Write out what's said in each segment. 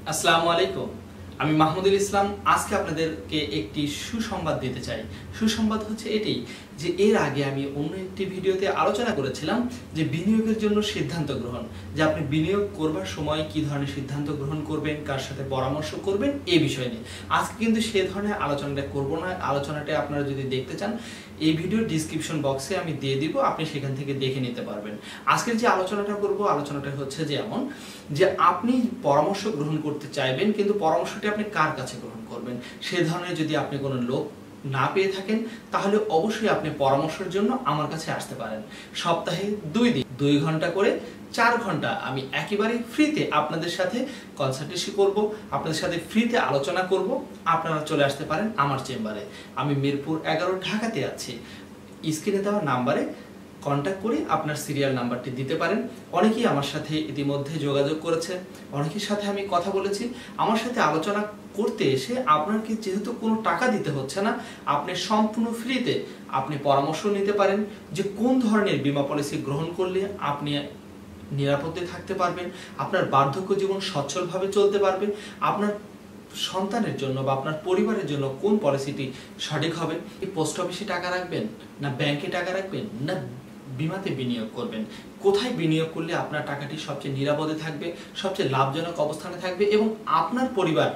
আসসালামু আলাইকুম। আমি মাহমুদুল ইসলাম। আজকে আপনাদেরকে একটি সুসংবাদ দিতে চাই। সুসংবাদ হচ্ছে এটি যে এর আগে আমি অন্য একটি ভিডিওতে আলোচনা করেছিলাম যে বিনিয়োগের জন্য সিদ্ধান্ত গ্রহণ, যে আপনি বিনিয়োগ করবার সময় কি ধরনের সিদ্ধান্ত গ্রহণ করবেন, কার সাথে পরামর্শ করবেন এই বিষয় নিয়ে। আজকে কিন্তু সে ধরনের আলোচনাটা করব না। আলোচনাটা আপনারা যদি দেখতে চান এই ভিডিওর ডিসক্রিপশন বক্সে আমি দিয়ে দিব, আপনি সেখান থেকে দেখে নিতে পারবেন। আজকের যে আলোচনাটা করব, আলোচনাটা হচ্ছে যে এমন যে আপনি পরামর্শ গ্রহণ করতে চাইবেন, কিন্তু পরামর্শটি আপনি কার কাছে গ্রহণ করবেন সে ধরনের যদি আপনি কোনো লোক না পেয়ে থাকেন তাহলে অবশ্যই আপনি পরামর্শের জন্য আমার কাছে আসতে পারেন। সপ্তাহে 2 দিন 2 ঘন্টা করে 4 ঘন্টা আমি একেবারে ফ্রিতে আপনাদের সাথে কনসালটেন্সি করব, আপনাদের সাথে ফ্রিতে আলোচনা করব। আপনারা চলে আসতে পারেন আমার চেম্বারে। আমি মিরপুর 11 ঢাকাতে আছি। স্ক্রিনে দেওয়া নাম্বারে কন্ট্যাক্ট করে আপনার সিরিয়াল নাম্বারটি দিতে পারেন। অনেকেই আমার সাথে ইতিমধ্যে যোগাযোগ করেছে, অনেকের সাথে আমি কথা বলেছি। আমার সাথে আলোচনা করতে এসে আপনাকে যেহেতু কোনো টাকা দিতে হচ্ছে না, আপনি সম্পূর্ণ ফ্রিতে আপনি পরামর্শ নিতে পারেন যে কোন ধরনের বীমা পলিসি গ্রহণ করলে আপনি নিরাপদে থাকতে পারবেন, আপনার বার্ধক্য জীবন সচ্ছলভাবে চলতে পারবে, আপনার সন্তানের জন্য বা আপনার পরিবারের জন্য কোন পলিসিটি সঠিক হবে। এই পোস্ট অফিসে টাকা রাখবেন, না ব্যাংকে টাকা রাখবেন, না বিমাতে বিনিয়োগ করবেন, কোথায় বিনিয়োগ করলে আপনার টাকাটি সবচেয়ে নিরাপদে থাকবে, সবচেয়ে লাভজনক অবস্থানে থাকবে এবং আপনার পরিবার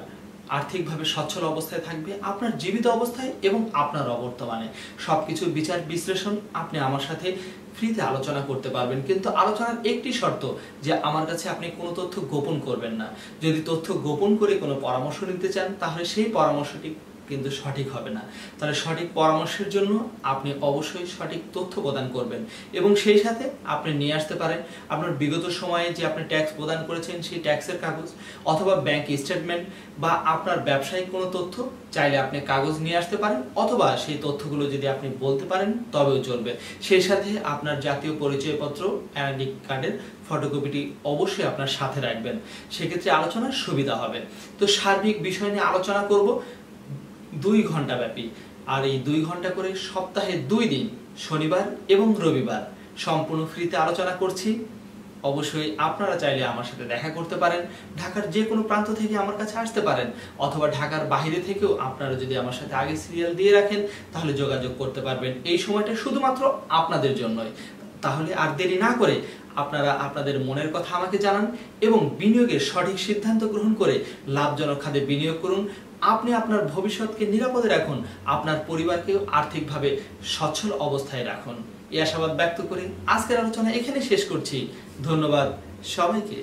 আর্থিকভাবে সচ্ছল অবস্থায় থাকবে, আপনার জীবিত অবস্থায় এবং আপনার অবর্তমানে সবকিছুর বিচার বিশ্লেষণ আপনি আমার সাথে ফ্রিতে আলোচনা করতে পারবেন। কিন্তু আলোচনার একটি শর্ত, যে আমার কাছে আপনি কোনো তথ্য গোপন করবেন না। যদি তথ্য গোপন করে কোনো পরামর্শ নিতে চান তাহলে সেই পরামর্শটি কিন্তু সঠিক হবে না। তাহলে সঠিক পরামর্শের জন্য আপনি অবশ্যই সঠিক তথ্য প্রদান করবেন এবং সেই সাথে আপনি নিয়ে আসতে পারেন আপনার বিগত সময়ে যে আপনি ট্যাক্স প্রদান করেছেন সেই ট্যাক্সের কাগজ, অথবা ব্যাংক স্টেটমেন্ট, বা আপনার ব্যবসায়িক কোনো তথ্য চাইলে আপনি কাগজ নিয়ে আসতে পারেন, অথবা সেই তথ্যগুলো যদি আপনি বলতে পারেন তবেও চলবে। সেই সাথে আপনার জাতীয় পরিচয়পত্র এনআইডি কার্ডের ফটোকপিটি অবশ্যই আপনার সাথে রাখবেন, সেক্ষেত্রে আলোচনার সুবিধা হবে। তো সার্বিক বিষয় নিয়ে আলোচনা করব 2 ঘন্টা ব্যাপী, আর এই 2 ঘন্টা করে সপ্তাহে 2 দিন শনিবার এবং রবিবার সম্পূর্ণ ফ্রিতে আলোচনা করছি। অবশ্যই আপনারা চাইলে আমার সাথে দেখা করতে পারেন, ঢাকার যে কোনো প্রান্ত থেকে আমার কাছে আসতে পারেন, অথবা ঢাকার বাইরে থেকেও আপনারা যদি আমার সাথে আগে সিরিয়াল দিয়ে রাখেন তাহলে যোগাযোগ করতে পারবেন। এই সময়টা শুধুমাত্র আপনাদের জন্যই। তাহলে আর দেরি না করে আপনারা আপনাদের মনের কথা আমাকে জানান এবং বিনিয়োগের সঠিক সিদ্ধান্ত গ্রহণ করে লাভজনক খাতে বিনিয়োগ করুন। আপনি আপনার ভবিষ্যৎকে নিরাপদে রাখুন, আপনার পরিবারকেও আর্থিকভাবে সচ্ছল অবস্থায় রাখুন। এই আশাবাদ ব্যক্ত করে আজকের আলোচনা এখানে শেষ করছি। ধন্যবাদ সবাইকে।